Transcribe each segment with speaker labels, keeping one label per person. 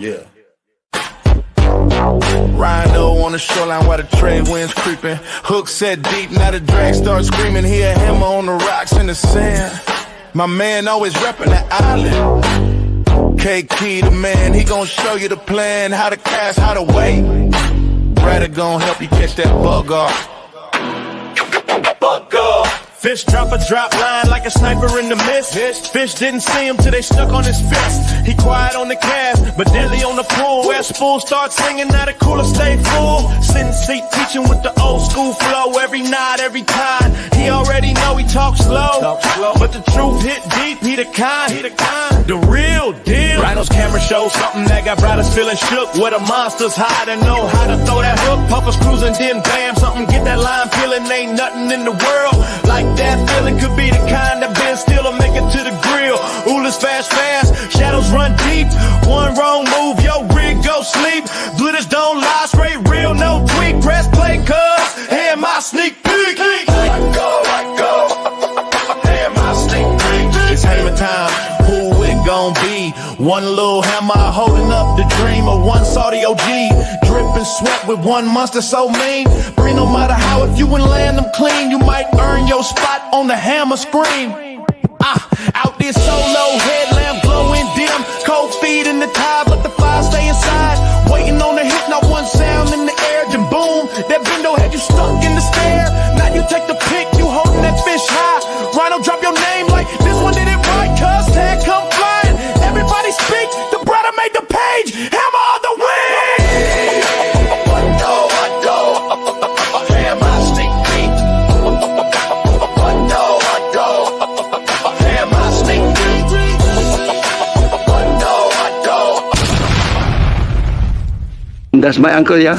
Speaker 1: Yeah. Rhino on the shoreline while the trade winds creeping. Hook set deep, now the drag starts screaming. He a hammer on the rocks in the sand. My man always reppin' the island. K-Key the man, he gon' show you the plan. How to cast, how to wait. Brother gon' help you catch that bug off. Bug off.
Speaker 2: Fish drop a drop line like a sniper in the mist. Fish didn't see him till they stuck on his fist. He quiet on the cast, but deadly on the pool. Where spool start singing, now the cooler stay full. Sitting seat teaching with the old school flow. Every night, every time. He already know he talk slow. But the truth hit deep, he the kind. The real deal. Rhino's camera shows something that got brothers feeling shook. Where the monsters hide and know how to throw that hook. Puffers cruising, then bam, something get that line peeling. Ain't nothing in the world like that feeling. Could be the kind that been still or make it to the grill. Ooh, it's fast, shadows run deep. One wrong move, yo, rig go sleep. Glitters don't lie, straight real, no tweak. Press play, cuz, hear my sneak peek.
Speaker 1: I go, hear my sneak peek.
Speaker 2: It's hammer time, who it gon' be? One little hammer holding up the dream of one salty OG. Dripping sweat with one monster so mean. Bring no matter how, if you wouldn't land them clean, you might earn your spot on the hammer screen. Out there solo, headlamp glowing dim. Cold feet in the tide, but the fire stay inside. Waiting on the hit, not one sound in the air, then boom. That window had you stuck in the stare. Now you take the pick, you holding that fish high. Rhino, drop your name like this one did it right, cuz tag come flying. Everybody speak, the brother made the page. Hammer on the wing.
Speaker 3: That's my uncle, yeah.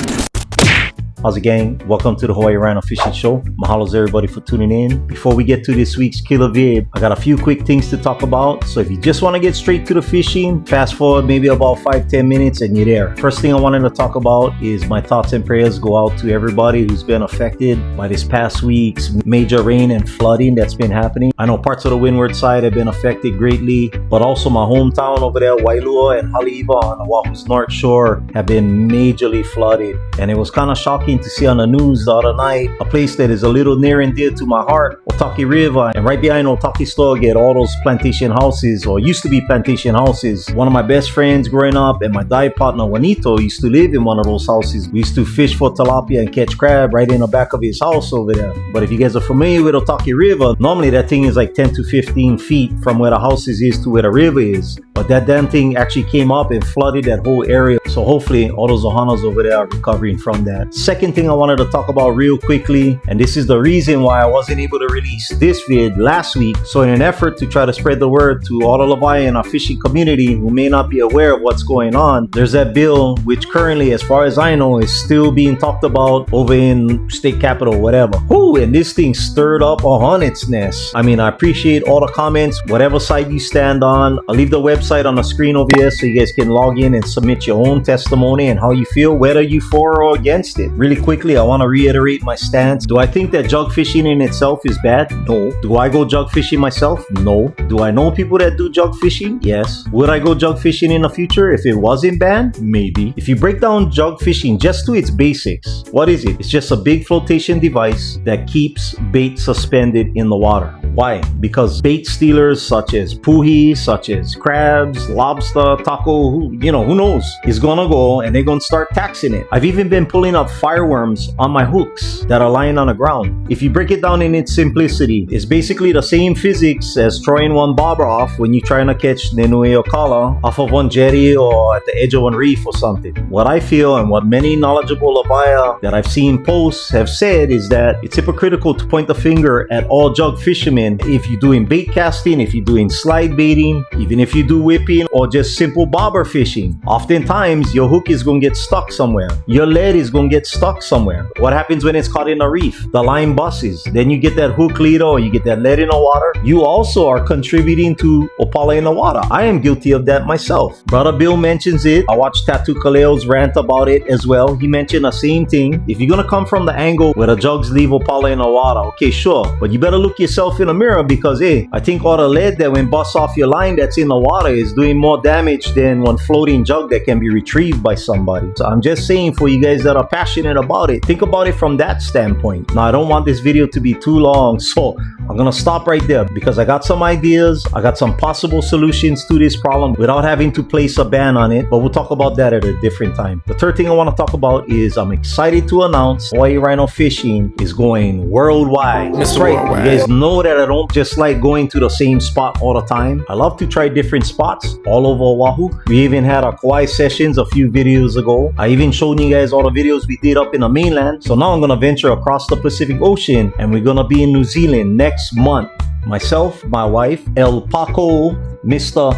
Speaker 4: How's it, gang? Welcome to the Hawaii Rhino Fishing Show. Mahalo to everybody for tuning in. Before we get to this week's killer vid, I got a few quick things to talk about. So if you just want to get straight to the fishing, fast forward maybe about 5-10 minutes and you're there. First thing I wanted to talk about is my thoughts and prayers go out to everybody who's been affected by this past week's major rain and flooding that's been happening. I know parts of the windward side have been affected greatly, but also my hometown over there, Wailua and Haleiwa on Oahu's North Shore have been majorly flooded. And it was kind of shocking to see on the news the other night a place that is a little near and dear to my heart, Otaki River, and right behind Otaki store get all those plantation houses, or used to be plantation houses. One of my best friends growing up and my dive partner Juanito used to live in one of those houses. We used to fish for tilapia and catch crab right in the back of his house over there. But if you guys are familiar with Otaki River, normally that thing is like 10 to 15 feet from where the houses is to where the river is. But that damn thing actually came up and flooded that whole area. So hopefully all those ohanas over there are recovering from that. Second thing I wanted to talk about real quickly, and this is the reason why I wasn't able to release this vid last week. So in an effort to try to spread the word to all the Levi and our fishing community who may not be aware of what's going on, there's that bill which currently, as far as I know, is still being talked about over in state capitol, whatever. Whoo, and this thing stirred up a hornet's nest. I mean, I appreciate all the comments, whatever side you stand on. I'll leave the website on the screen over here so you guys can log in and submit your own testimony and how you feel, whether you for or against it. Really quickly, I want to reiterate my stance. Do I think that jug fishing in itself is bad? No. Do I go jug fishing myself? No. Do I know people that do jug fishing? Yes. Would I go jug fishing in the future if it wasn't banned? Maybe. If you break down jug fishing just to its basics, what is it? It's just a big flotation device that keeps bait suspended in the water. Why? Because bait stealers such as puhi, such as crabs, lobster, taco, who knows, is gonna go and they're gonna start taxing it. I've even been pulling up fireworms on my hooks that are lying on the ground. If you break it down in its simplicity, it's basically the same physics as throwing one bobber off when you're trying to catch nenue or kala off of one jetty or at the edge of one reef or something. What I feel and what many knowledgeable Levi that I've seen posts have said is that it's hypocritical to point the finger at all jug fishermen if you're doing bait casting, if you're doing slide baiting, even if you do whipping or just simple bobber fishing. Oftentimes your hook is going to get stuck somewhere. Your lead is going to get stuck somewhere. What happens when it's caught in a reef? The line busts. Then you get that hook leader or you get that lead in the water. You also are contributing to opala in the water. I am guilty of that myself. Brother Bill mentions it. I watched Tattoo Kaleo's rant about it as well. He mentioned the same thing. If you're going to come from the angle where the jugs leave opala in the water, okay, sure. But you better look yourself in the mirror because, hey, I think all the lead that went bust off your line that's in the water is doing more damage than one floating jug that can be retrieved by somebody. So I'm just saying, for you guys that are passionate about it, think about it from that standpoint. Now, I don't want this video to be too long, so I'm gonna stop right there because I got some ideas. I got some possible solutions to this problem without having to place a ban on it, but we'll talk about that at a different time. The third thing I want to talk about is I'm excited to announce Hawaii Rhino Fishing is going worldwide. That's right. You guys know that I don't just like going to the same spot all the time. I love to try different spots all over Oahu. We even had our Kauai sessions a few videos ago. I even showed you guys all the videos we did up in the mainland. So now I'm gonna venture across the Pacific Ocean and we're gonna be in New Zealand next month. Myself, my wife, El Paco, Mr.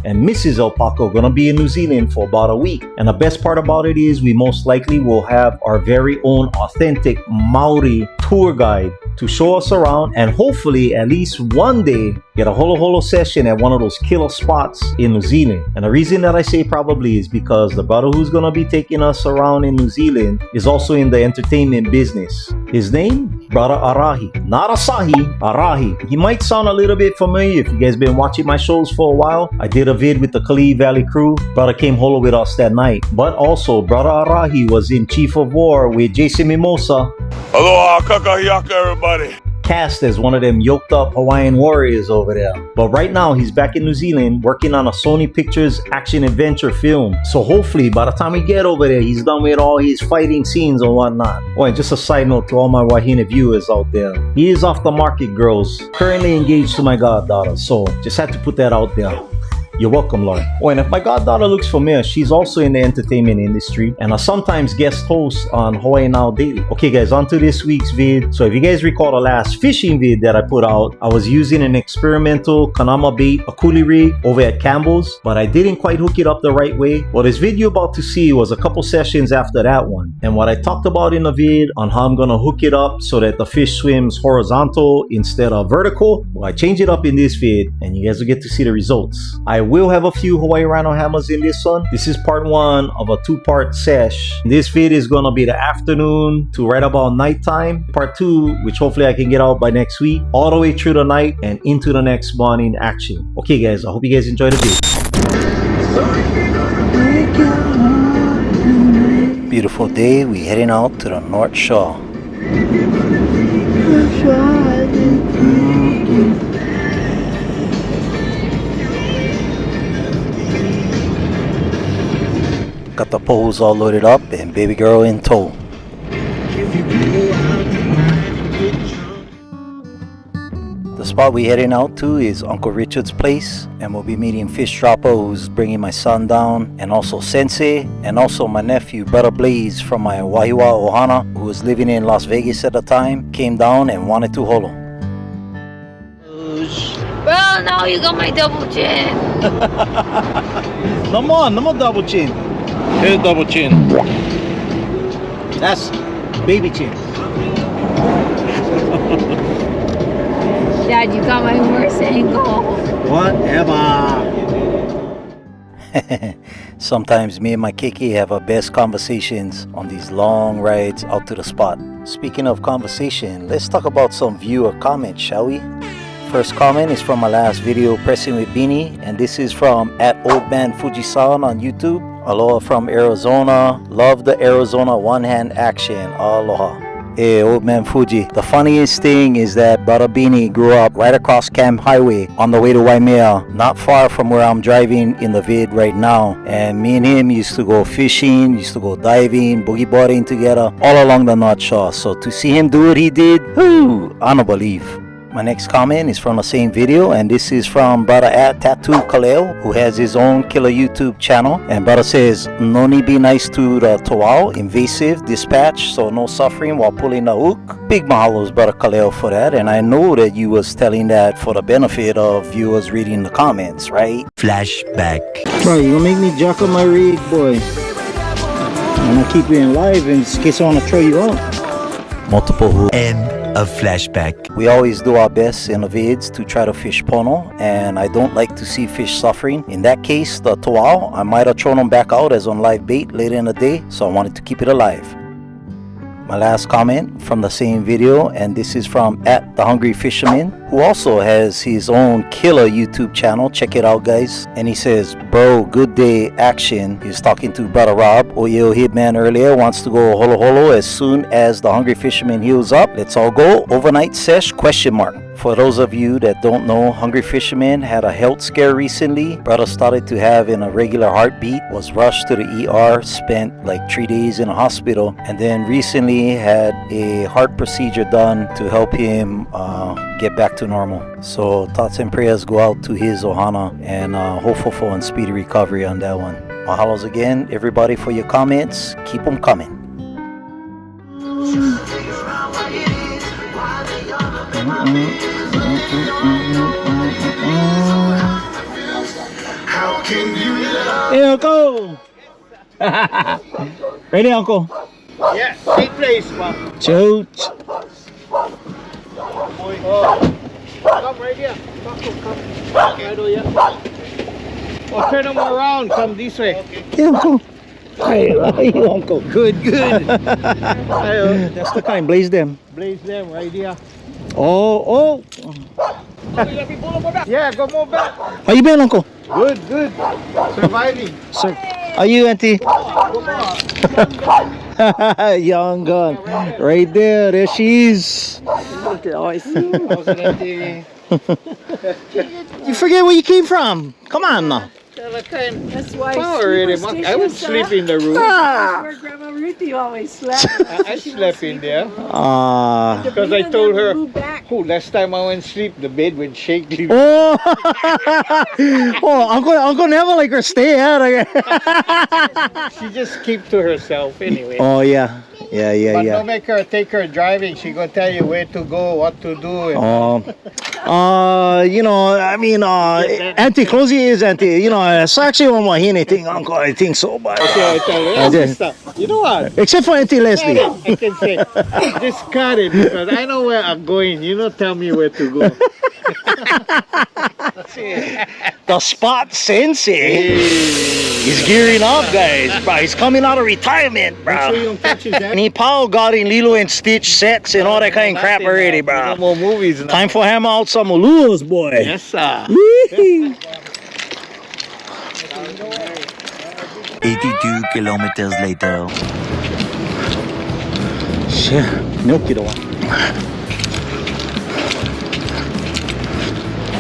Speaker 4: and Mrs. El Paco gonna be in New Zealand for about a week. And the best part about it is we most likely will have our very own authentic Maori tour guide to show us around and hopefully at least one day get a holo holo session at one of those killer spots in New Zealand. And the reason that I say probably is because the brother who's gonna be taking us around in New Zealand is also in the entertainment business. His name, Brother Arahi. Not Asahi, Arahi. He might sound a little bit familiar if you guys been watching my shows for a while. I did a vid with the Kalihi Valley crew. Brother came holo with us that night. But also, Brother Arahi was in Chief of War with Jason Mimosa.
Speaker 5: Aloha, kakahiaka, everybody.
Speaker 4: Cast as one of them yoked up Hawaiian warriors over there. But right now he's back in New Zealand working on a Sony Pictures action adventure film. So hopefully by the time we get over there, he's done with all his fighting scenes and whatnot. Oh, and just a side note to all my Wahine viewers out there. He is off the market, girls. Currently engaged to my goddaughter. So just had to put that out there. You're welcome, Lord. Oh, and if my goddaughter looks familiar, she's also in the entertainment industry and I sometimes guest host on Hawaii Now Daily. Okay guys, on to this week's vid. So if you guys recall the last fishing vid that I put out, I was using an experimental Kanama bait Akule rig over at Campbell's, but I didn't quite hook it up the right way. Well, this video you're about to see was a couple sessions after that one. And what I talked about in the vid on how I'm gonna hook it up so that the fish swims horizontal instead of vertical, well, I changed it up in this vid and you guys will get to see the results. I will have a few Hawaii Rhino hammers in this one. This is part one of a two-part sesh. This vid is gonna be the afternoon to right about nighttime. Part two, which hopefully I can get out by next week, all the way through the night and into the next morning action. Okay guys, I hope you guys enjoy the vid. Beautiful day, we heading out to the North Shore. Got the poles all loaded up and baby girl in tow. The spot we heading out to is Uncle Richard's place and we'll be meeting Fish Dropper who's bringing my son down, and also Sensei, and also my nephew Brother Blaze from my Wahiwa Ohana who was living in Las Vegas at the time, came down and wanted to holo.
Speaker 6: Bro, no, you got my double chin.
Speaker 4: No more double chin.
Speaker 5: Here's double chin.
Speaker 4: That's baby chin.
Speaker 6: Dad, you got my worst angle.
Speaker 4: Whatever.
Speaker 7: Sometimes me and my Kiki have our best conversations on these long rides out to the spot. Speaking of conversation, let's talk about some viewer comments, shall we? First comment is from my last video, Pressing with Beanie, and this is from @OldManFujisan on YouTube. Aloha from Arizona. Love the Arizona one-hand action. Aloha. Hey, Old Man Fuji. The funniest thing is that Brother Beanie grew up right across Camp Highway on the way to Waimea, not far from where I'm driving in the vid right now. And me and him used to go fishing, used to go diving, boogie boarding together, all along the North Shore. So to see him do what he did, whoo, I don't believe. My next comment is from the same video, and this is from brother @Tattoo Kaleo, who has his own killer YouTube channel. And brother says, no need be nice to the Tawau, invasive, dispatch, so no suffering while pulling the hook. Big mahalos, brother Kaleo, for that. And I know that you was telling that for the benefit of viewers reading the comments, right?
Speaker 8: Flashback.
Speaker 4: Bro, you gonna make me jack up my rig, boy. I'm gonna keep you in live in case I wanna throw you out.
Speaker 7: Multiple hooks.
Speaker 8: End of flashback.
Speaker 7: We always do our best in the vids to try to fish pono, and I don't like to see fish suffering. In that case, the tawau, I might have thrown them back out as on live bait later in the day, so I wanted to keep it alive. My last comment from the same video, and this is from @thehungryfisherman, who also has his own killer YouTube channel. Check it out, guys. And he says, bro, good day action. He's talking to brother Rob. Oyo Hitman earlier wants to go holo holo as soon as the Hungry Fisherman heals up. Let's all go. Overnight sesh? Question mark. For those of you that don't know, Hungry Fisherman had a health scare recently. Brother started to have an irregular heartbeat, was rushed to the ER, spent like 3 days in a hospital, and then recently had a heart procedure done to help him get back to normal. So thoughts and prayers go out to his Ohana, and hopeful for a speedy recovery on that one. Mahalos again, everybody, for your comments. Keep them coming.
Speaker 4: Hey, Uncle! Ready, Uncle?
Speaker 2: Yeah, same place, man.
Speaker 4: Shoot!
Speaker 2: Come right here. Come. Right over here. Oh, turn them around. Come this way.
Speaker 4: Hey, Uncle! Hey, how are you, Uncle?
Speaker 2: Good.
Speaker 4: That's the kind, blaze them.
Speaker 2: Blaze them right here.
Speaker 4: Oh!
Speaker 2: Yeah, go more back.
Speaker 4: How you been, Uncle?
Speaker 2: Good. Surviving.
Speaker 4: Sir, are you, Auntie? Young gun. Right there she is. You forget where you came from. Come on now.
Speaker 6: That's why
Speaker 2: I would sleep in the room.
Speaker 6: where Grandma Ruthie always slept.
Speaker 2: I slept in there.
Speaker 4: Because
Speaker 2: Because I told her,
Speaker 6: Moved back.
Speaker 2: last time I went to sleep, the bed would shake.
Speaker 4: oh, Uncle never like her stay.
Speaker 2: She just keep to herself anyway.
Speaker 4: Oh yeah.
Speaker 2: But don't make her take her driving. She gonna tell you where to go, what to do.
Speaker 4: Auntie, close your ears, Auntie. It's actually one more anything, Uncle. I think so, but
Speaker 2: Okay, I tell her,
Speaker 4: Okay.
Speaker 2: sister, you know what?
Speaker 4: except for Auntie Leslie.
Speaker 2: I can say, just cut it because I know where I'm going. You don't tell me where to go.
Speaker 4: The spot sensei. He's gearing up, guys. Bro, he's coming out of retirement,
Speaker 2: So
Speaker 4: bro.
Speaker 2: you don't catch his head.
Speaker 4: And he Paul got in Lilo and Stitch sets and all that kind of crap already,
Speaker 2: No
Speaker 4: bro.
Speaker 2: more movies now.
Speaker 4: Time for hammer out some lures, boy.
Speaker 2: Yes, sir.
Speaker 4: Whee!
Speaker 8: 82 kilometers later.
Speaker 4: Shit, milky the one.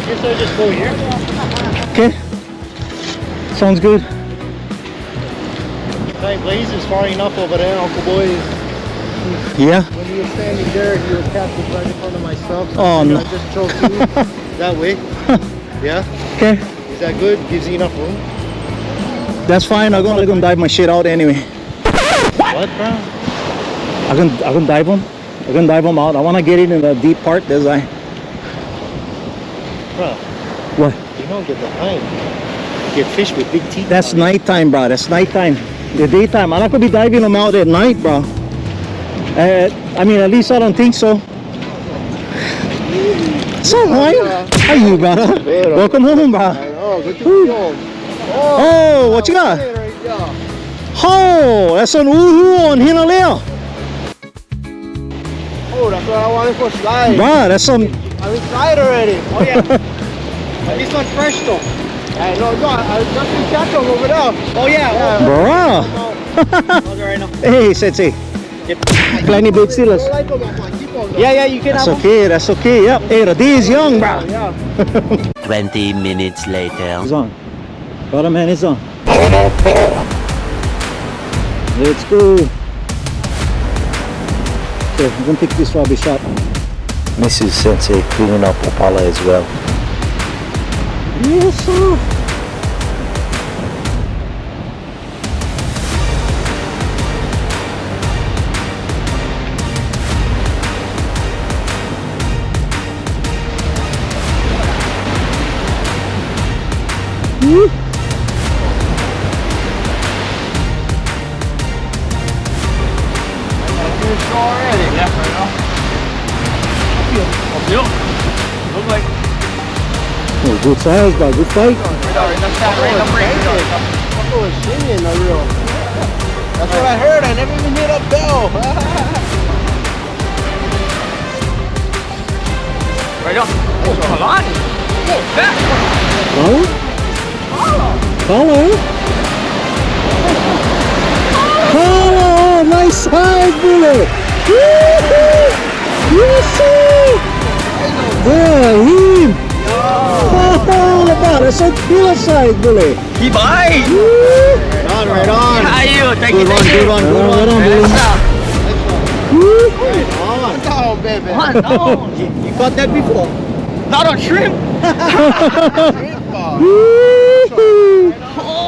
Speaker 2: Guess I'll just go here.
Speaker 4: Okay. Sounds good.
Speaker 2: Hey, Blaze is far enough over there, Uncle Boy.
Speaker 4: Yeah.
Speaker 2: When you were standing there, you were captured right in front of myself. So
Speaker 4: Oh, no.
Speaker 2: I just chose you that way. Yeah?
Speaker 4: Okay.
Speaker 2: Is that good? Gives you enough room?
Speaker 4: That's fine. I'm gonna dive my shit out anyway.
Speaker 2: What, bro?
Speaker 4: I can dive them. I can dive them out. I wanna get it in the deep part. There's I.
Speaker 2: Bro,
Speaker 4: What?
Speaker 2: you don't get the time. You get fish with big teeth.
Speaker 4: That's nighttime, bro. That's nighttime. The daytime, I'm not gonna be diving them out at night, bro. I mean, at least I don't think so. So, how are you, brother? Welcome home, bro.
Speaker 2: Oh, good to see you.
Speaker 4: Oh, what you got? Oh, that's an uhu on Hinalea.
Speaker 2: Oh, that's what I wanted for slide.
Speaker 4: Bro, that's some.
Speaker 2: I will slide already. Oh, yeah. This one's fresh, though. I just been catch them over there. Oh, yeah.
Speaker 4: Bruh.
Speaker 2: Okay, right now.
Speaker 4: Hey, Sensei. Plenty big steelers.
Speaker 2: Yeah, you can
Speaker 4: That's
Speaker 2: have
Speaker 4: okay, that's okay. Yep. Hey, the day is young, bro.
Speaker 2: Yeah.
Speaker 8: 20 minutes later.
Speaker 4: It's on. Brother man, it's on. Let's go. Okay, I'm gonna pick this rubbish up.
Speaker 7: Mrs. Sensei cleaning up Opala as well.
Speaker 4: Yes, sir. Oh, good size, bro. Good fight.
Speaker 2: That's what I heard. I never even hit a bell.
Speaker 9: Right on. Oh, come on. Oh, that.
Speaker 4: Color? Oh, nice side bullet! Woo-hoo! Yes, sir! Yeah, him! Oh, that's a killer side bullet!
Speaker 9: He bite.
Speaker 2: Right on.
Speaker 9: How are you? Thank you,
Speaker 2: Good one,
Speaker 9: thank you.
Speaker 2: good one, good one. Oh, baby. You caught that before?
Speaker 9: Not on shrimp.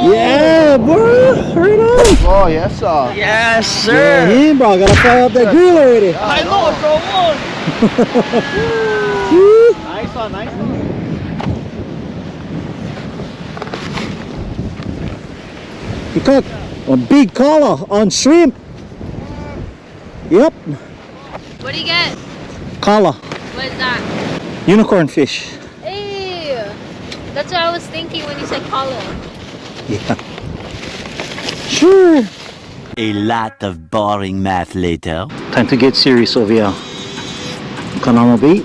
Speaker 4: Yeah, bro! Right on!
Speaker 2: Oh, yes, sir.
Speaker 9: Yes,
Speaker 4: Yeah,
Speaker 9: sir.
Speaker 4: him, bro. Gotta fry up that grill already.
Speaker 9: I know, so on.
Speaker 2: Nice one, nice one.
Speaker 4: You caught a big collar on shrimp. Yep,
Speaker 10: What do you get?
Speaker 4: collar.
Speaker 10: What is that?
Speaker 4: Unicorn fish.
Speaker 10: Hey, that's what I was thinking when you said collar.
Speaker 4: Yeah. Sure.
Speaker 8: A lot of boring math later.
Speaker 4: Time to get serious over here. Kanama bait.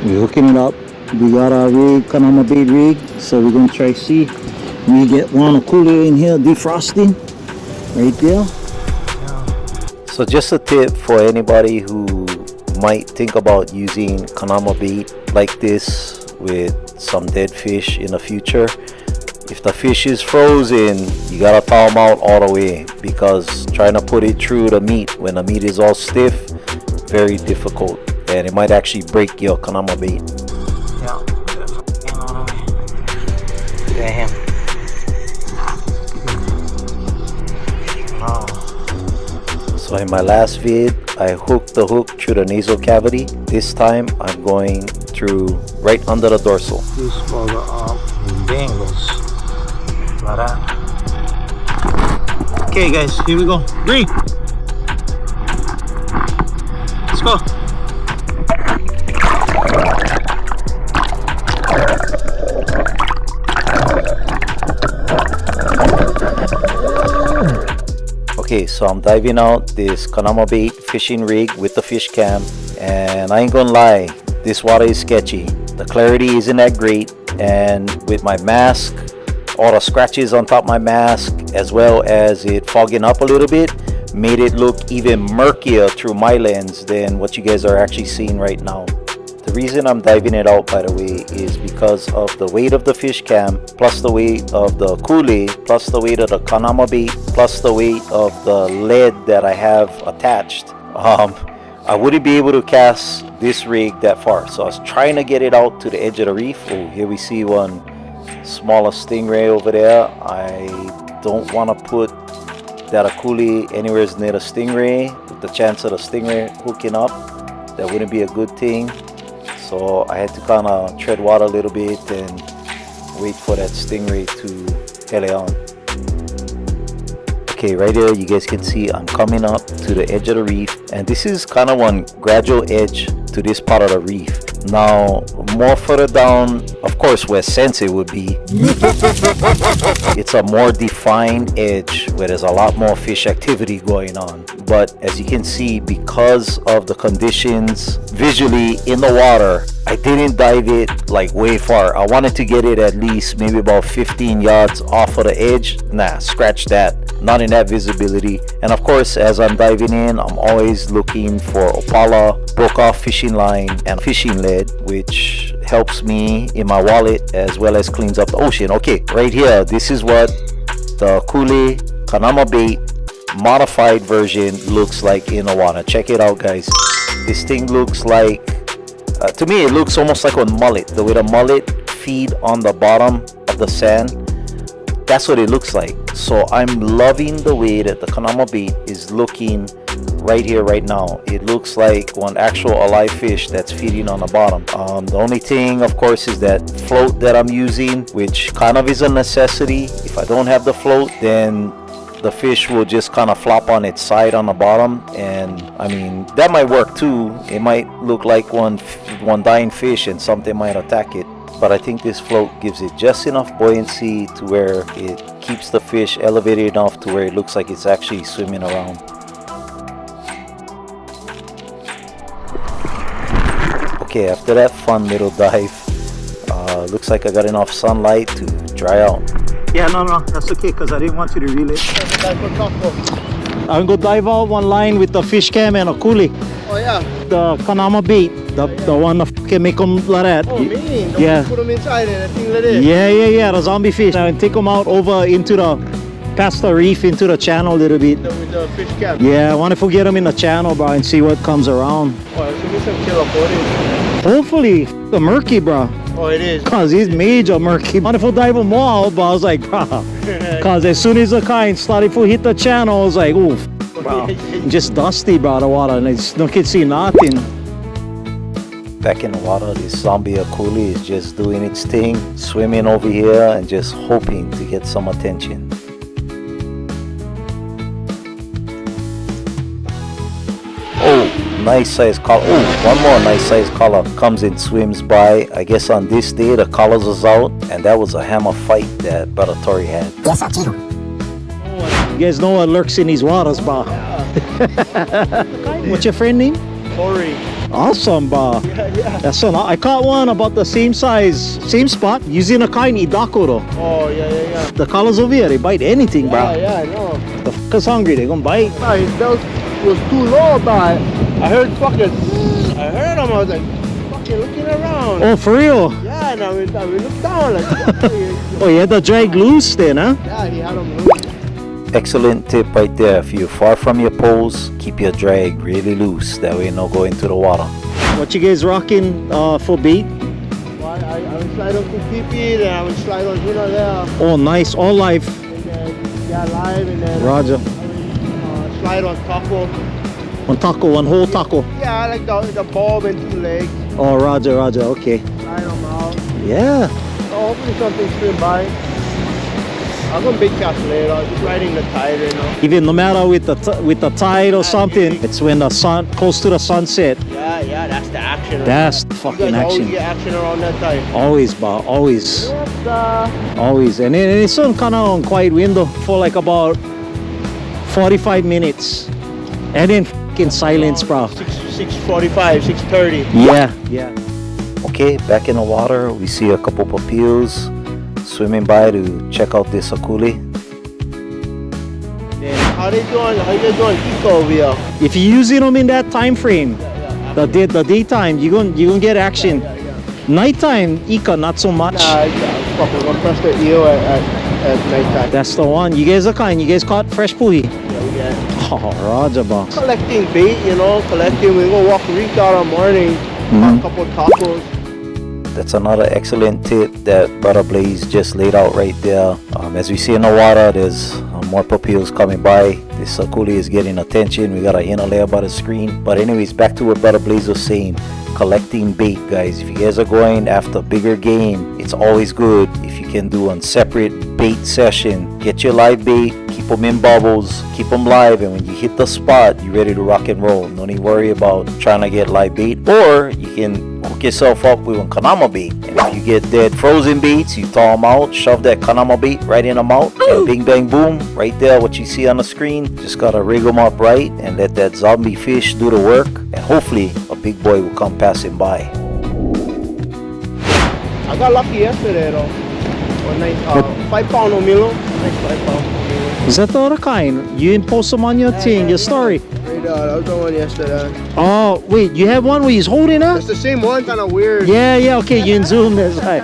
Speaker 4: We're hooking it up. We got our rig, Kanama bait rig. So we're gonna try to see. We get one Akule in here defrosting. Right there.
Speaker 7: So just a tip for anybody who might think about using Kanama bait like this with some dead fish in the future. If the fish is frozen, you gotta thaw them out all the way, because trying to put it through the meat when the meat is all stiff, very difficult, and it might actually break your Kanama bait.
Speaker 9: Damn.
Speaker 7: So in my last vid, I hooked the hook through the nasal cavity. This time I'm going through right under the dorsal.
Speaker 4: This bugger up dangles.
Speaker 2: Okay, guys, here we go. Green. Let's go.
Speaker 7: Okay, so I'm diving out this Kanama bait fishing rig with the fish cam, and I ain't gonna lie, this water is sketchy. The clarity isn't that great, and with my mask, all the scratches on top of my mask, as well as it fogging up a little bit, made it look even murkier through my lens than what you guys are actually seeing right now. The reason I'm diving it out, by the way, is because of the weight of the fish cam, plus the weight of the Akule, plus the weight of the Kanama bait, plus the weight of the lead that I have attached. I wouldn't be able to cast this rig that far, so I was trying to get it out to the edge of the reef. Oh, here we see one smaller stingray over there. I don't want to put that Akule anywhere near the stingray, with the chance of the stingray hooking up. That wouldn't be a good thing. So I had to kind of tread water a little bit and wait for that stingray to heli on. Okay, right there you guys can see I'm coming up to the edge of the reef, and this is kind of one gradual edge to this part of the reef. Now more further down, of course, where Sensei would be, it's a more defined edge where there's a lot more fish activity going on. But as you can see, because of the conditions visually in the water, I didn't dive it like way far. I wanted to get it at least maybe about 15 yards off of the edge. Nah, scratch that. Not in that visibility. And of course, as I'm diving in, I'm always looking for Opala, broke off fishing line, and fishing lead, which helps me in my wallet as well as cleans up the ocean. Okay, right here, this is what the Akule Kanama bait modified version looks like in the water. Check it out, guys. This thing looks like, to me, it looks almost like a mullet. The way the mullet feed on the bottom of the sand, that's what it looks like. So I'm loving the way that the Kanama bait is looking right here, right now. It looks like one actual alive fish that's feeding on the bottom. The only thing, of course, is that float that I'm using, which kind of is a necessity. If I don't have the float, then the fish will just kind of flop on its side on the bottom, and I mean, that might work too. It might look like one dying fish and something might attack it, but I think this float gives it just enough buoyancy to where it keeps the fish elevated enough to where it looks like it's actually swimming around. Okay, after that fun little dive, looks like I got enough sunlight to dry out.
Speaker 4: Yeah, no, that's okay because I didn't want you to reel it. I'm gonna dive out one line with the fish cam and Akule.
Speaker 2: Oh yeah.
Speaker 4: The Kanama bait, the one that can make them like that.
Speaker 2: Oh, mean.
Speaker 4: Yeah.
Speaker 2: Put them inside and I think like this.
Speaker 4: Yeah, the zombie fish. And take them out over into past the reef into the channel a little bit.
Speaker 2: With the fish cap.
Speaker 4: Yeah, I want to get them in the channel, bro, and see what comes around.
Speaker 2: Oh, there should be some killer footage.
Speaker 4: Hopefully, the murky, bro.
Speaker 2: Oh, it is.
Speaker 4: Cause he's major murky. Wonderful dive them all, but I was like, bro. Cause as soon as the kind started to hit the channel, I was like, oof, bro. Just dusty, bro, the water, and no can see nothing.
Speaker 7: Back in the water, this zombie Akule is just doing its thing, swimming over here and just hoping to get some attention. Oh, nice size color. Oh, one more nice size color comes and swims by. I guess on this day the colors was out, and that was a hammer fight that Brother Tori had.
Speaker 4: You guys know what lurks in these waters, bro. What's your friend name?
Speaker 2: Tori.
Speaker 4: Awesome, bro.
Speaker 2: Yeah.
Speaker 4: That's so nice. I caught one about the same size, same spot, using a kind idako though.
Speaker 2: Oh, yeah.
Speaker 4: The colors over here, they bite anything, bro.
Speaker 2: Yeah, I know.
Speaker 4: The f is hungry, they gonna bite.
Speaker 2: Nah, his belt was too low, but I heard fucking. I heard him. I was like, fucking looking around.
Speaker 4: Oh, for real?
Speaker 2: Yeah, and I looked down like.
Speaker 4: Oh, you had the drag loose then, huh?
Speaker 2: Yeah, he had him loose.
Speaker 7: Excellent tip right there. If you're far from your poles, keep your drag really loose. That way, no go into the water.
Speaker 4: What you guys rocking for bait?
Speaker 2: Well, I would slide on Kukipi, then I would slide on there.
Speaker 4: Oh, nice, all live.
Speaker 2: And then, yeah, live, and then
Speaker 4: Roger.
Speaker 2: I would slide on taco.
Speaker 4: One taco, one whole taco.
Speaker 2: Yeah, I like the bulb and 2 legs.
Speaker 4: Oh, Roger, okay.
Speaker 2: Slide them out.
Speaker 4: Yeah.
Speaker 2: So hopefully something swim by. I'm gonna big cast later, just riding the tide right now.
Speaker 4: Even no matter with the tide or something, it's when the sun close to the sunset.
Speaker 2: Yeah, that's the action.
Speaker 4: That's the
Speaker 2: You
Speaker 4: fucking
Speaker 2: guys always
Speaker 4: action.
Speaker 2: get action around that time.
Speaker 4: Always, bro, always.
Speaker 2: Yes,
Speaker 4: Always. And it's on kind of on quiet window for like about 45 minutes. And then fucking silence, bro.
Speaker 2: 6:45, 6:30.
Speaker 4: Yeah.
Speaker 7: Okay, back in the water, we see a couple papillos swimming by to check out this Akule.
Speaker 2: How they doing? How you guys doing? Eco over here.
Speaker 4: If you're using them in that time frame, the daytime, you're gonna get action. Nighttime, Ika, not so much.
Speaker 2: Nah, fucking gonna press the eel at nighttime.
Speaker 4: That's the one. You guys are kind. You guys caught fresh puhi.
Speaker 2: Yeah, we got
Speaker 4: Oh, Roger, boss.
Speaker 2: collecting bait, collecting. We go walk reach out in the morning, a couple tacos.
Speaker 7: That's another excellent tip that Brother Blaze just laid out right there. As we see in the water, there's more papillos coming by. This Akule is getting attention. We got a hinterlayer by the screen. But anyways, back to what Brother Blaze was saying. Collecting bait, guys. If you guys are going after bigger game, it's always good if you can do a separate bait session. Get your live bait, keep them in bubbles, keep them live, and when you hit the spot, you're ready to rock and roll. No need to worry about trying to get live bait. Or you can hook yourself up with a Kanama bait. And if you get dead frozen baits, you thaw them out, shove that Kanama bait right in the mouth, and bing bang boom, right there, what you see on the screen. Just gotta rig them up right and let that zombie fish do the work, and hopefully a big boy will come passing by.
Speaker 2: I got lucky yesterday though. A nice 5-pound omilo. Nice 5-pound omilo.
Speaker 4: Is that the other kind? You didn't post them on your thing, your story.
Speaker 2: Right, that was the one yesterday.
Speaker 4: Oh, wait, you have one where he's holding her?
Speaker 2: It's the same one, kind of weird.
Speaker 4: Yeah, okay, you can zoom this. Right.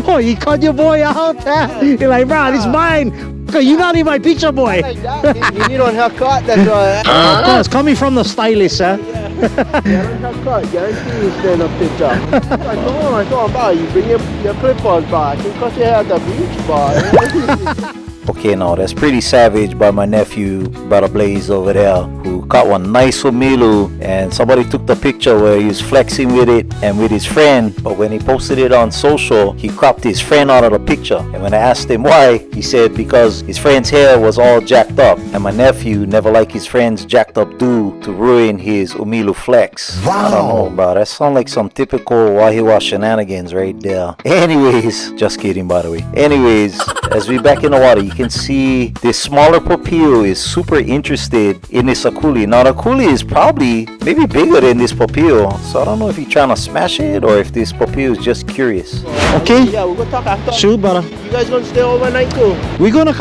Speaker 4: Oh, you cut your boy out? You're like, bro, this is mine. You're not even my picture boy.
Speaker 2: Like that. You need one haircut, that's why.
Speaker 4: Of course, coming from the stylist, huh?
Speaker 2: Get a haircut, guarantee you stand up picture. I told him, you bring your clippers back. You cut your hair at the beach, bar.
Speaker 7: Okay, now that's pretty savage by my nephew, Brother Blaze over there, who caught one nice Umilu, and somebody took the picture where he was flexing with it and with his friend, but when he posted it on social, he cropped his friend out of the picture. And when I asked him why, he said because his friend's hair was all jacked up, and my nephew never liked his friend's jacked up do to ruin his Umilu flex. Wow. I don't know, bro. That sounds like some typical Wahiwa shenanigans right there. Anyways, just kidding, by the way. Anyways, As we back in the water, you can see this smaller papio is super interested in this akule. Now the akule is probably maybe bigger than this papio, so I don't know if he's trying to smash it or if this papio is just curious.
Speaker 2: Okay. Yeah, we're gonna talk after.
Speaker 4: Shoot, brother.
Speaker 2: You guys gonna stay overnight too?
Speaker 4: We're gonna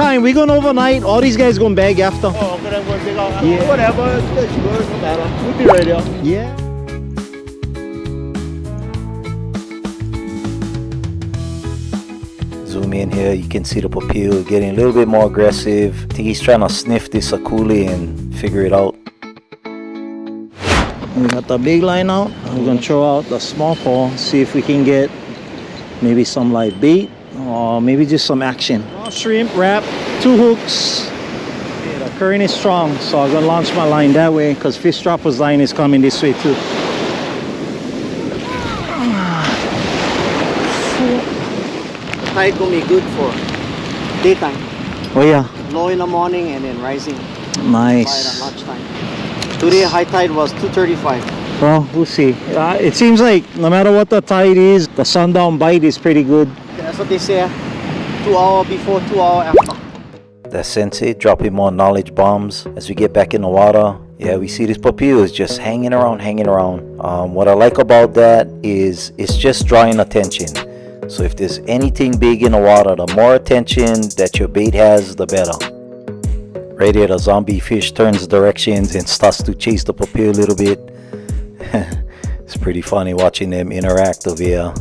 Speaker 4: overnight. All these guys gonna bag after.
Speaker 2: Oh, okay, then we're big out.
Speaker 4: Yeah.
Speaker 2: Whatever. It's good. No matter. We'll be ready.
Speaker 4: Yeah.
Speaker 7: Zoom in here, you can see the papio getting a little bit more aggressive. I think he's trying to sniff this akule and figure it out.
Speaker 4: We got the big line out. We're gonna throw out the small paw, see if we can get maybe some live bait or maybe just some action. Shrimp wrap, 2 hooks. Yeah, the current is strong, so I'm gonna launch my line that way because fish dropper's line is coming this way too.
Speaker 11: Tide gonna be good for daytime.
Speaker 4: Oh yeah,
Speaker 11: Low in the morning and then rising
Speaker 4: nice.
Speaker 11: at lunchtime. Today high tide was 235.
Speaker 4: Well, we'll see. It seems like no matter what the tide is, the sundown bite is pretty good.
Speaker 11: That's what they say. 2 hours before, 2 hours after.
Speaker 7: That's Sensei dropping more knowledge bombs as we get back in the water. Yeah, we see this papio is just hanging around. What I like about that is it's just drawing attention. So if there's anything big in the water, the more attention that your bait has, the better. Right here, the zombie fish turns directions and starts to chase the papio a little bit. It's pretty funny watching them interact over here.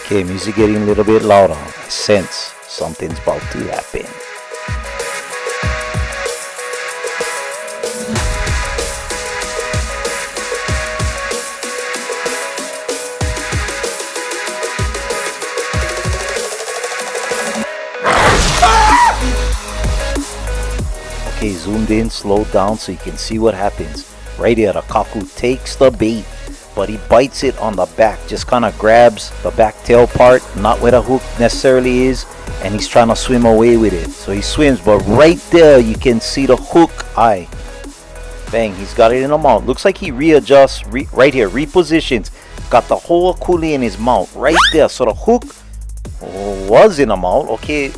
Speaker 7: Okay, music getting a little bit louder. I sense something's about to happen. Okay, zoomed in, slowed down so you can see what happens. Right here, the kaku takes the bait, but he bites it on the back, just kind of grabs the back tail part, not where the hook necessarily is, and he's trying to swim away with it. So he swims, but right there you can see the hook eye. Bang, he's got it in the mouth. Looks like he readjusts, right here, repositions. Got the whole akule in his mouth, right there. So the hook was in the mouth, okay.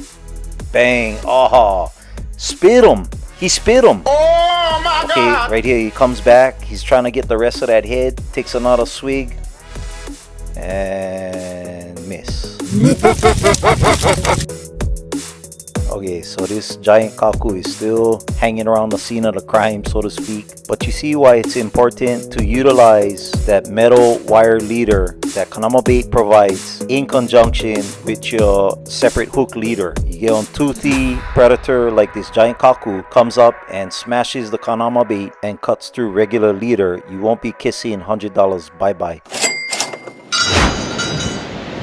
Speaker 7: Bang, oh, spit him. He spit him.
Speaker 2: Oh my
Speaker 7: okay,
Speaker 2: God.
Speaker 7: Right here, he comes back. He's trying to get the rest of that head. Takes another swig. And miss. Okay, so this giant kaku is still hanging around the scene of the crime, so to speak. But you see why it's important to utilize that metal wire leader that Kanama bait provides in conjunction with your separate hook leader. You get on toothy predator like this giant kaku comes up and smashes the Kanama bait and cuts through regular leader. You won't be kissing $100. Bye bye.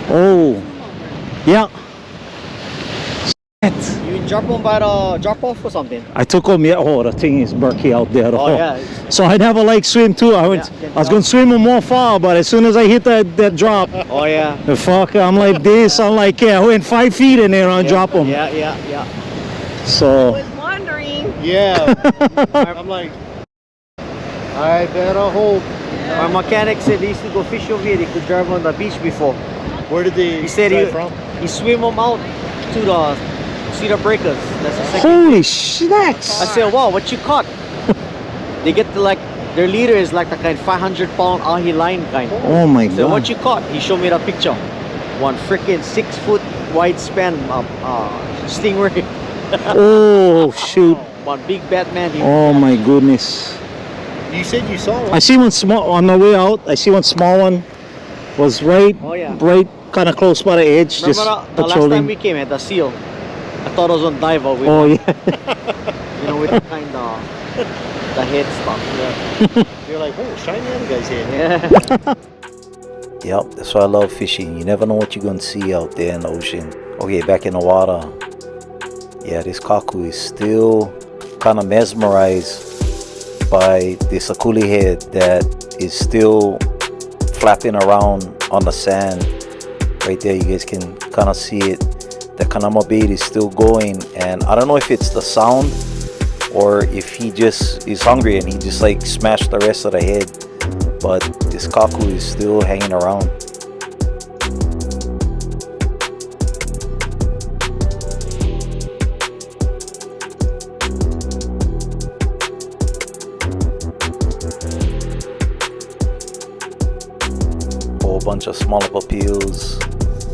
Speaker 4: Oh, yeah.
Speaker 11: You drop them by the drop off or something?
Speaker 4: I took him, yeah. Oh, the thing is murky out there.
Speaker 11: Oh yeah.
Speaker 4: So I never like swim too. I was going to swim more far, but as soon as I hit that drop,
Speaker 11: Oh yeah.
Speaker 4: the fuck, I'm like this. I'm like, yeah, I went 5 feet in there and drop him.
Speaker 11: Yeah.
Speaker 4: So.
Speaker 6: I was wondering.
Speaker 2: Yeah. I'm like, I better hope.
Speaker 11: Our mechanic said they used to go fish over here. They could drive on the beach before.
Speaker 2: Where did they
Speaker 11: He said
Speaker 2: drive from?
Speaker 11: he swim them out to the Cedar Breakers. That's the second.
Speaker 4: Holy snacks!
Speaker 11: I said, wow, what you caught? They get to like, their leader is like the kind 500-pound ahi line kind.
Speaker 4: Oh my
Speaker 11: So
Speaker 4: god.
Speaker 11: what you caught? He showed me the picture. One freaking 6-foot wide span stingray.
Speaker 4: Oh shoot.
Speaker 11: One big Batman.
Speaker 4: Oh my goodness.
Speaker 2: You said you saw one.
Speaker 4: I see one small on my way out. I see one small one. Was right,
Speaker 11: Oh, yeah.
Speaker 4: right, kind of close by the edge,
Speaker 11: Remember
Speaker 4: just
Speaker 11: the last time
Speaker 4: patrolling.
Speaker 11: we came at the seal? I thought I was on diver with,
Speaker 4: Oh yeah.
Speaker 11: you know, with the kind of the head stuff.
Speaker 2: You're like, oh, shiny other guy's head.
Speaker 11: Yeah.
Speaker 7: Yep, that's why I love fishing. You never know what you're going to see out there in the ocean. Okay, back in the water. Yeah, this kaku is still kind of mesmerized by this akule head that is still flapping around on the sand. Right there, you guys can kind of see it. The Kanama bait is still going, and I don't know if it's the sound or if he just is hungry and he just like smashed the rest of the head. but this kaku is still hanging around. Whole bunch of smaller papilles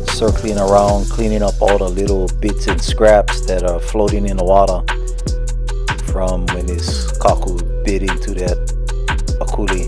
Speaker 7: circling around, cleaning up all the little bits and scraps that are floating in the water from when this kaku bit into that akule.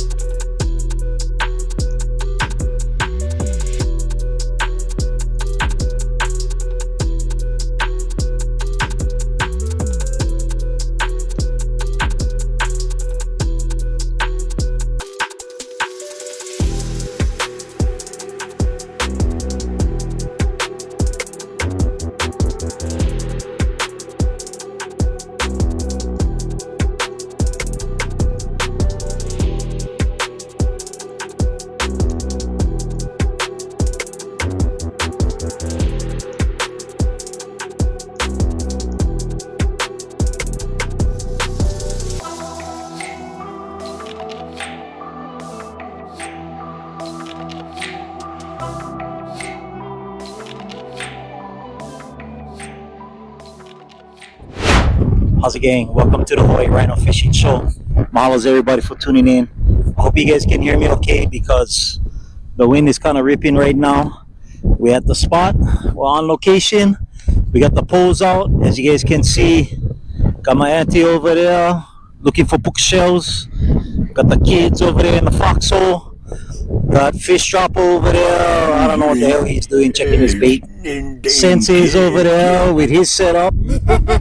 Speaker 4: How's it going? Welcome to the Hawaii Rhino Fishing Show. Mahalos everybody for tuning in. I hope you guys can hear me okay because the wind is kind of ripping right now. We're at the spot. We're on location. We got the poles out. As you guys can see, got my auntie over there looking for book shells. Got the kids over there in the foxhole. Got fish dropper over there. I don't know what the hell he's doing, checking his bait. Sensei's over there with his setup.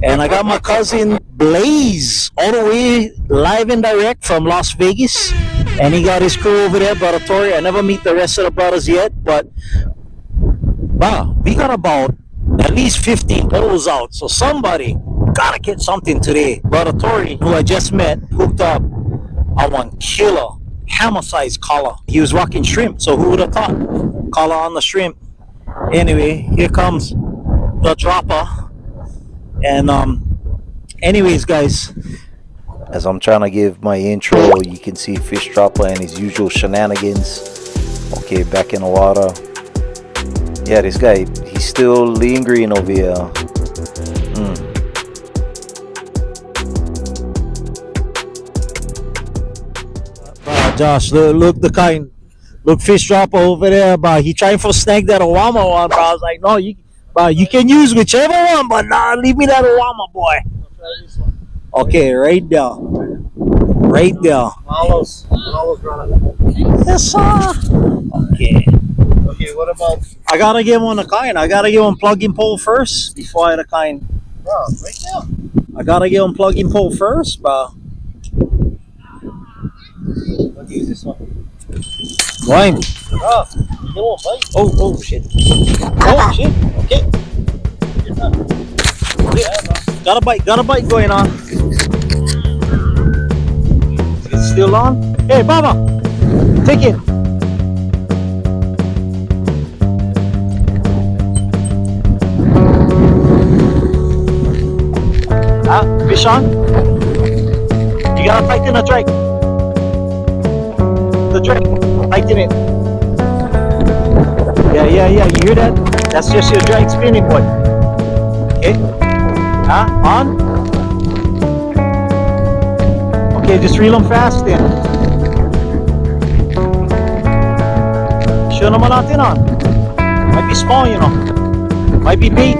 Speaker 4: And I got my cousin Blaze all the way live and direct from Las Vegas. And he got his crew over there, Brother Tori. I never meet the rest of the brothers yet, but wow, we got about at least 15 poles out. So somebody gotta get something today. Brother Tori, who I just met, hooked up on one killer hammer-sized collar. He was rocking shrimp, so who would have thought? Collar on the shrimp. Anyway, here comes the dropper. And anyways, guys,
Speaker 7: as I'm trying to give my intro, you can see Fish Dropper and his usual shenanigans. Okay, back in the water. Yeah, this guy, he's still lingering over here.
Speaker 4: Josh, look the kind. Look, Fish Dropper over there, but he trying for snag that Owama one, bro. I was like, no, you can use whichever one, but nah, leave me that Owama, boy. Okay, right there. Right there.
Speaker 11: Malos, brother.
Speaker 4: Yes, sir. Okay.
Speaker 11: Okay, what about?
Speaker 4: I gotta give one a kind. I gotta give one plug-in pole first before I the kind.
Speaker 11: Bro, right there.
Speaker 4: I gotta give one plug-in pole first, bro.
Speaker 11: Let's use this one.
Speaker 4: Why?
Speaker 11: Oh, you don't bite.
Speaker 4: Oh, shit. Oh, shit. Okay. Got a bite going on. It's still on? Hey, Baba, take it. Fish on? You gotta tighten the drag. The drag, tighten it. Yeah, you hear that? That's just your drag spinning, boy. Okay, on. Okay, just reel them fast then. Show naman natin on. Might be small, you know. Might be bait.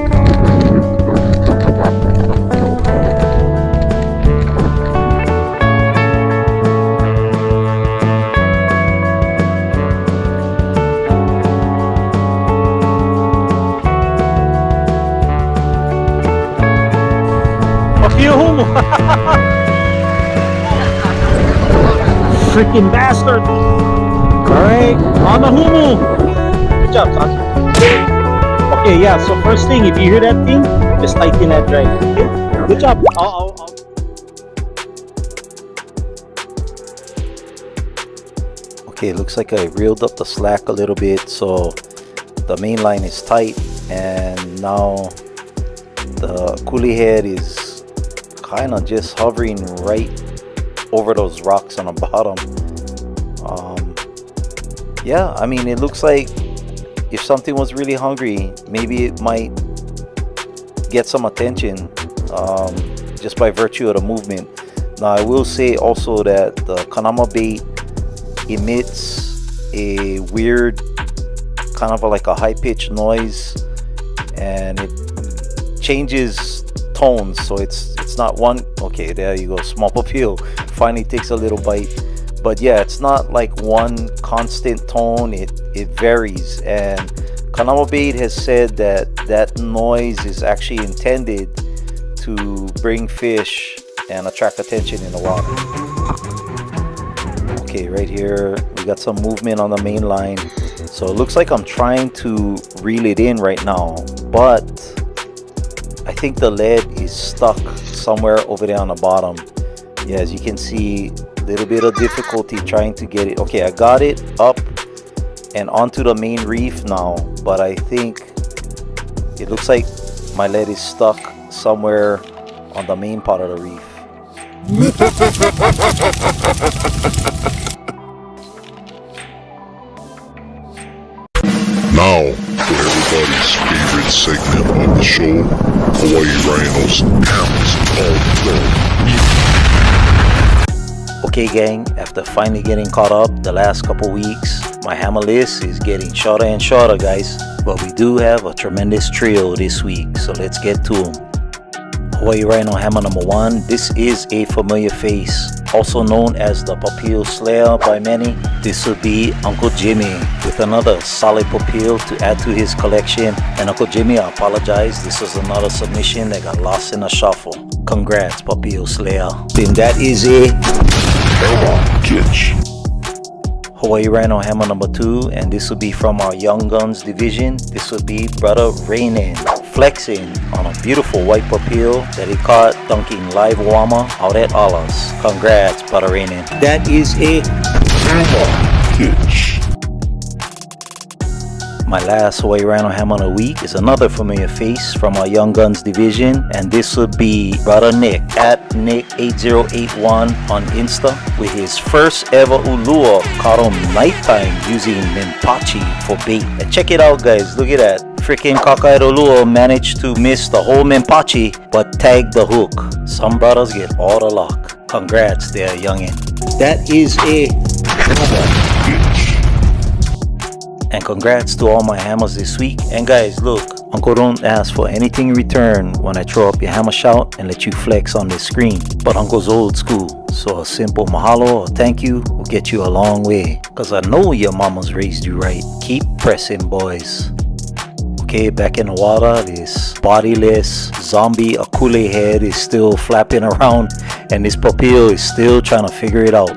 Speaker 4: Freaking bastard! Alright, on the humu! Good job, son. Okay, yeah, so first thing, if you hear that thing, just tighten that drag. Okay? Good job.
Speaker 7: Okay, looks like I reeled up the slack a little bit, so the main line is tight, and now the coolie head is kind of just hovering right over those rocks on the bottom. Yeah, I mean, it looks like if something was really hungry, maybe it might get some attention just by virtue of the movement. Now, I will say also that the Kanama bait emits a weird kind of like a high-pitched noise, and it changes tones, so it's not one. Okay, there you go, small papil finally takes a little bite. But yeah, it's not like one constant tone, it varies. And Kanama bait has said that noise is actually intended to bring fish and attract attention in the water. Okay, right here we got some movement on the main line, so it looks like I'm trying to reel it in right now, but I think the lead is stuck somewhere over there on the bottom. Yeah, as you can see, a little bit of difficulty trying to get it. Okay, I got it up and onto the main reef now, but I think it looks like my lead is stuck somewhere on the main part of the reef.
Speaker 12: Now, for everybody's favorite segment of the show, Hawaii Rhinos Hammers of the Week.
Speaker 7: Okay gang, after finally getting caught up the last couple weeks, my hammer list is getting shorter and shorter, guys. But we do have a tremendous trio this week, so let's get to them. Hawaii Rhino hammer number 1. This is a familiar face, also known as the Papio Slayer by many. This would be Uncle Jimmy with another solid papio to add to his collection. And Uncle Jimmy, I apologize, this was another submission that got lost in the shuffle. Congrats, Papio Slayer. Then that is a
Speaker 12: Kitch.
Speaker 7: Hawaii Rhino hammer number 2, and this will be from our Young Guns division. This will be Brother Rainin, flexing on a beautiful white papio that he caught dunking live wama out at Allah's. Congrats, Brother Rainin. That is a
Speaker 12: Kitch.
Speaker 7: My last Hawaii Rhino hammer of the week is another familiar face from our Young Guns division, and this would be Brother Nick at Nick8081 on Insta with his first ever ulua caught on nighttime using Mimpachi for bait. And check it out, guys, look at that. Freaking cockeyed ulua managed to miss the whole Mimpachi but tagged the hook. Some brothers get all the luck. Congrats there, youngin. That is a and congrats to all my hammers this week. And guys, look, Uncle don't ask for anything in return when I throw up your hammer shout and let you flex on this screen. But Uncle's old school, so a simple mahalo or thank you will get you a long way. Cause I know your mama's raised you right. Keep pressing, boys. Okay, back in the water, this bodiless zombie Akule head is still flapping around, and this papio is still trying to figure it out.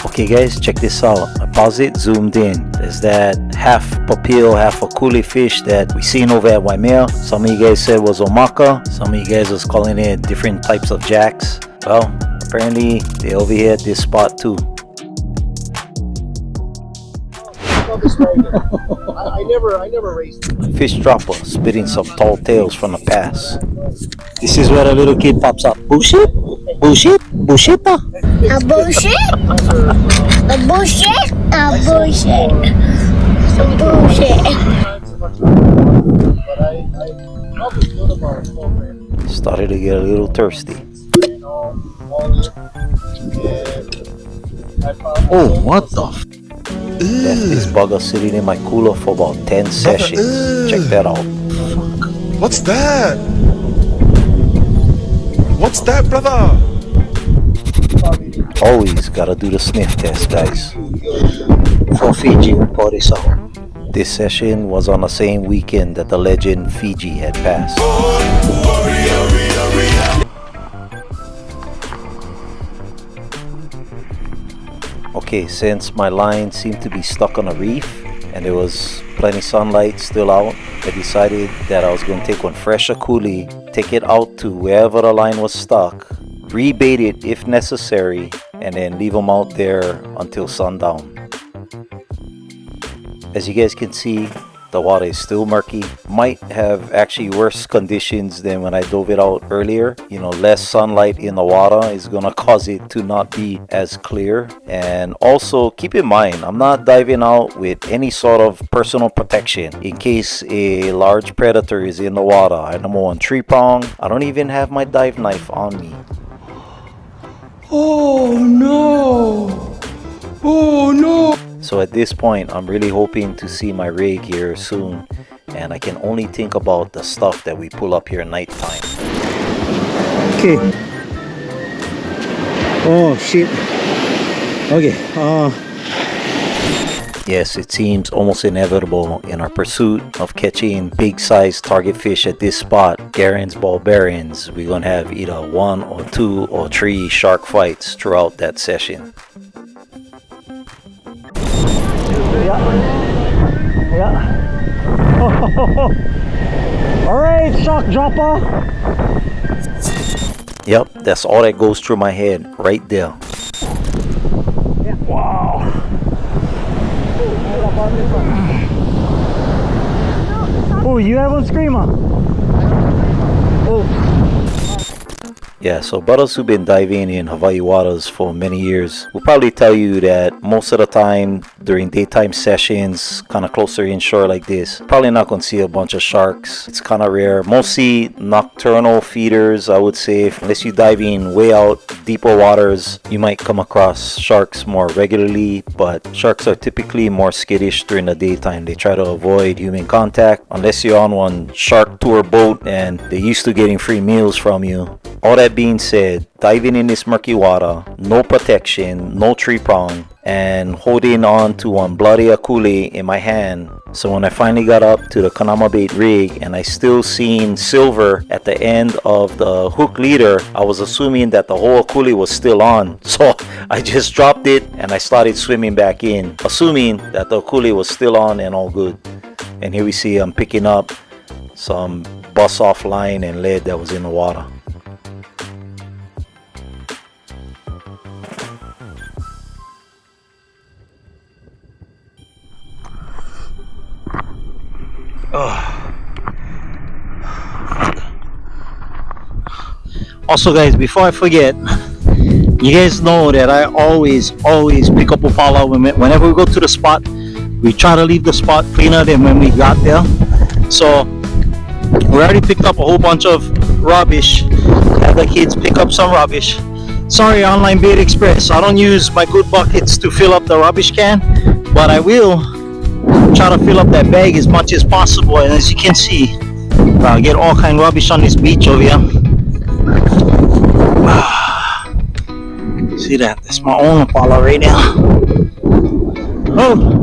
Speaker 7: Okay guys, check this out. I paused it, zoomed in. There's that half papio, half Akule fish that we seen over at Waimea. Some of you guys said was omaka. Some of you guys was calling it different types of jacks. Well, apparently they over here at this spot too.
Speaker 11: I never raced.
Speaker 7: Fish dropper spitting some tall tales from the past. This is where a little kid pops up. Bullshit? Bullshit? Bullshita?
Speaker 10: A bullshit? A bullshit? A bullshit? A bullshit?
Speaker 7: Started to get a little thirsty.
Speaker 3: Oh, what the f?
Speaker 7: Left this bugger sitting in my cooler for about 10 sessions. Check that out.
Speaker 1: What's that? What's that, brother?
Speaker 7: Always gotta do the sniff test, guys. For Fiji, pour this out. This session was on the same weekend that the legend Fiji had passed. Okay, since my line seemed to be stuck on a reef and there was plenty sunlight still out, I decided that I was going to take one fresh Akule, take it out to wherever the line was stuck, rebait it if necessary, and then leave them out there until sundown. As you guys can see, The water is still murky. Might have actually worse conditions than when I dove it out earlier. You know, less sunlight in the water is gonna cause it to not be as clear. And also keep in mind, I'm not diving out with any sort of personal protection in case a large predator is in the water. I am on tree prong. I don't even have my dive knife on me.
Speaker 1: Oh no! Oh no!
Speaker 7: So at this point, I'm really hoping to see my rig here soon, and I can only think about the stuff that we pull up here at nighttime.
Speaker 11: Okay. Oh shit. Okay.
Speaker 7: Yes, it seems almost inevitable in our pursuit of catching big size target fish at this spot, Garen's Barbarians, we're gonna have either 1 or 2 or 3 shark fights throughout that session.
Speaker 11: Alright, shock dropper.
Speaker 7: Yep, that's all that goes through my head right there.
Speaker 11: Wow. Oh, you have one screamer. Oh.
Speaker 7: Yeah, so brothers who've been diving in Hawaii waters for many years will probably tell you that most of the time during daytime sessions, kind of closer inshore like this, probably not going to see a bunch of sharks. It's kind of rare. Mostly nocturnal feeders, I would say. Unless you dive in way out, deeper waters, you might come across sharks more regularly, but sharks are typically more skittish during the daytime. They try to avoid human contact unless you're on one shark tour boat and they're used to getting free meals from you. All that being said, diving in this murky water, no protection, no tree prong, and holding on to one bloody Akule in my hand. So when I finally got up to the Kanama bait rig and I still seen silver at the end of the hook leader, I was assuming that the whole Akule was still on. So I just dropped it and I started swimming back in, assuming that the Akule was still on and all good. And here we see I'm picking up some bust off line and lead that was in the water.
Speaker 4: Also guys, before I forget, you guys know that I always pick up Opala whenever we go to the spot. We try to leave the spot cleaner than when we got there. So we already picked up a whole bunch of rubbish. Had the kids pick up some rubbish. Sorry, Online Bait Express, I don't use my good buckets to fill up the rubbish can, but I will try to fill up that bag as much as possible. And as you can see, I get all kind of rubbish on this beach over here. See that? That's my own Apollo right now. Oh,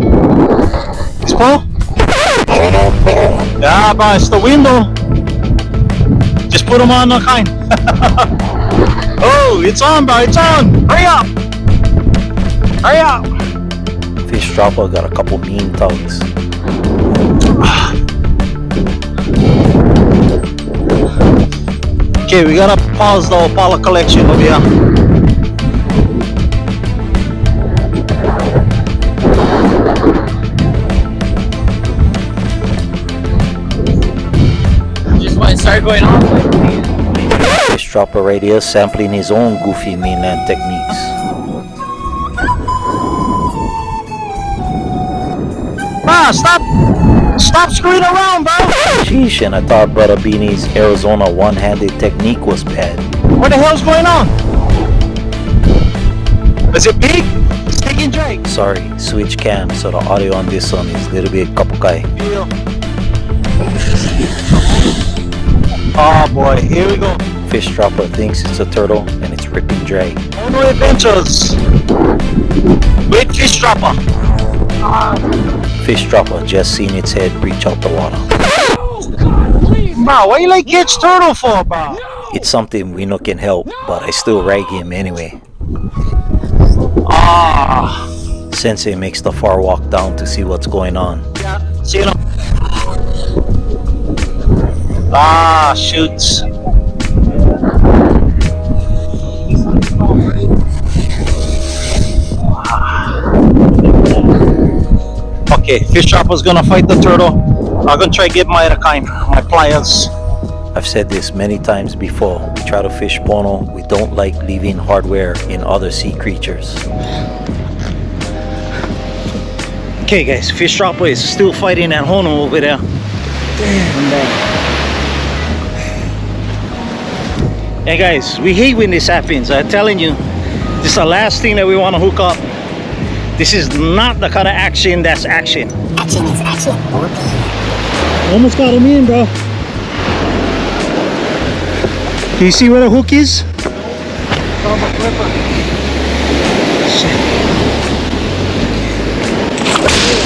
Speaker 4: it's Paul? Yeah, but it's the window. Just put them on the kind. Oh, it's on, bro. It's on. Hurry up. Hurry up.
Speaker 7: Fish dropper got a couple mean tugs.
Speaker 4: Okay, we gotta pause the Opala collection over here.
Speaker 9: Just want to start going off.
Speaker 7: Fish dropper right here sampling his own goofy mainland techniques.
Speaker 4: Stop screwing around, bro.
Speaker 7: Sheesh, and I thought Brother Beanie's Arizona one-handed technique was bad.
Speaker 4: What the hell's going on? Is it big? Stick and drag.
Speaker 7: Sorry, switch cam, so the audio on this one is a little bit kapukai.
Speaker 4: Oh boy, here we go.
Speaker 7: Fish dropper thinks it's a turtle and it's ripping drag.
Speaker 4: Oh no adventures with fish dropper.
Speaker 7: Fish dropper just seen its head reach out the water.
Speaker 4: Bro, why you like catch turtle for, bro?
Speaker 7: It's something we no can help, but I still rag him anyway. Sensei makes the far walk down to see what's going on.
Speaker 4: Yeah, see you. Shoots. Okay, fish dropper's gonna fight the turtle. I'm gonna try to get my kind, my pliers.
Speaker 7: I've said this many times before. We try to fish Pono. We don't like leaving hardware in other sea creatures.
Speaker 4: Okay guys, fish dropper is still fighting that Hono over there. Hey guys, we hate when this happens. I'm telling you, this is the last thing that we want to hook up. This is not the kind of action that's action.
Speaker 13: Action is action.
Speaker 4: Almost got him in, bro. Do you see where the hook is?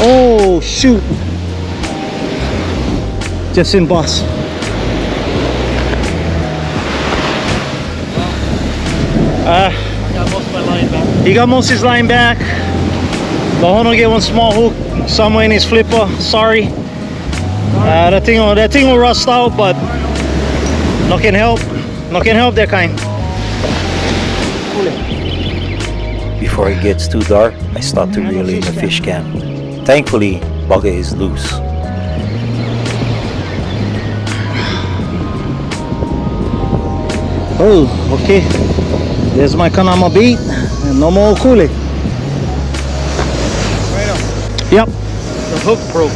Speaker 4: Oh shoot. Just in boss.
Speaker 11: I got most of my line back.
Speaker 4: He got most of his line back. The Hono get one small hook somewhere in his flipper. Sorry. That thing will rust out, but no can help. No can help that kind.
Speaker 7: Before it gets too dark, I start to reel in the fish cam. Thankfully, bugger is loose.
Speaker 4: Oh, okay. There's my Kanama bait and no more Akule. Yep.
Speaker 11: The hook broke,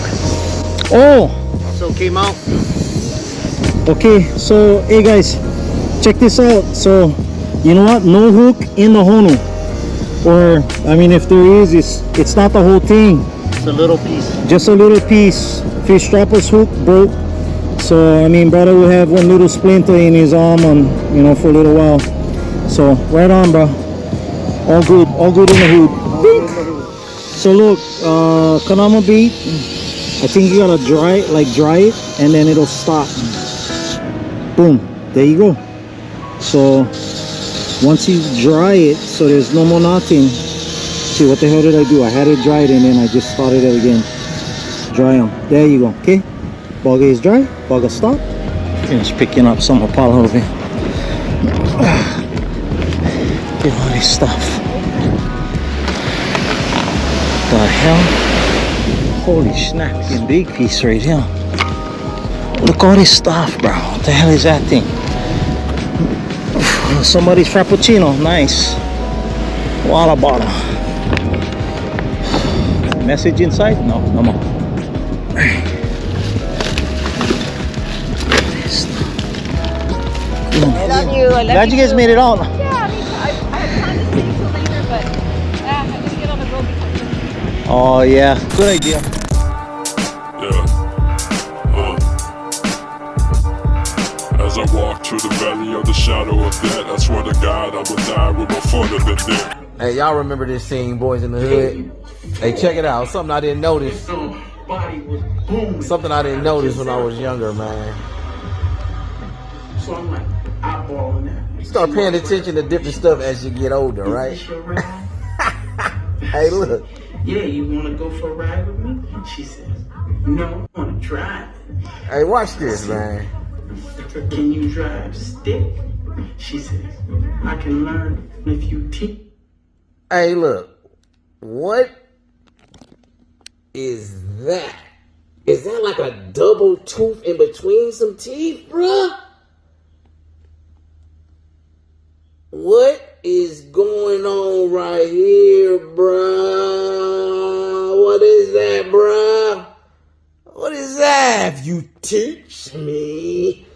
Speaker 4: Oh,
Speaker 11: so it came out.
Speaker 4: okay. So, hey guys, check this out. So, you know what? No hook in the Hono. Or, I mean, if there is, it's not the whole thing.
Speaker 11: It's a little piece.
Speaker 4: Just a little piece. Fish dropper's hook broke. So, I mean, brother will have one little splinter in his arm and, you know, for a little while. So, right on, bro. All good in the hood. So look, Kanama bait, I think you gotta dry it, and then it'll stop. Boom, there you go. So once you dry it, so there's no more knotting. See, what the hell did I do? I had it dried and then I just started it again. Dry them. There you go. Okay, bugger is dry, bugger stop. Finish picking up some Apollo over here. Get all this stuff. The hell? Holy snap, fucking big piece right here. Look all this stuff, bro. What the hell is that thing? Somebody's frappuccino, nice. Water bottle. Message inside? No, no more.
Speaker 6: I love you. I love
Speaker 4: Glad you guys made it out.
Speaker 6: Yeah, I mean, I had planned to stay till later, but I just get on the road before.
Speaker 4: Oh yeah, good idea.
Speaker 12: As I walk through the valley of the shadow of death, I swear to God I would die with my foot in the dead.
Speaker 14: Hey, y'all remember this scene, Boys in the Hood? Hey, check it out. Something I didn't notice. Something I didn't notice when I was younger, man.
Speaker 15: So I'm like eyeballing that.
Speaker 14: You start paying attention to different stuff as you get older, right? Hey, look.
Speaker 15: Yeah, you want to go for a ride with me? And she says, no, I want to drive.
Speaker 14: Hey, watch this, man.
Speaker 15: Can you drive stick? She says, I can learn if you teach.
Speaker 14: Hey, look. What is that? Is that like a double tooth in between some teeth, bruh? What is going on right here, bruh? What is that, bruh? What is that? If you teach me,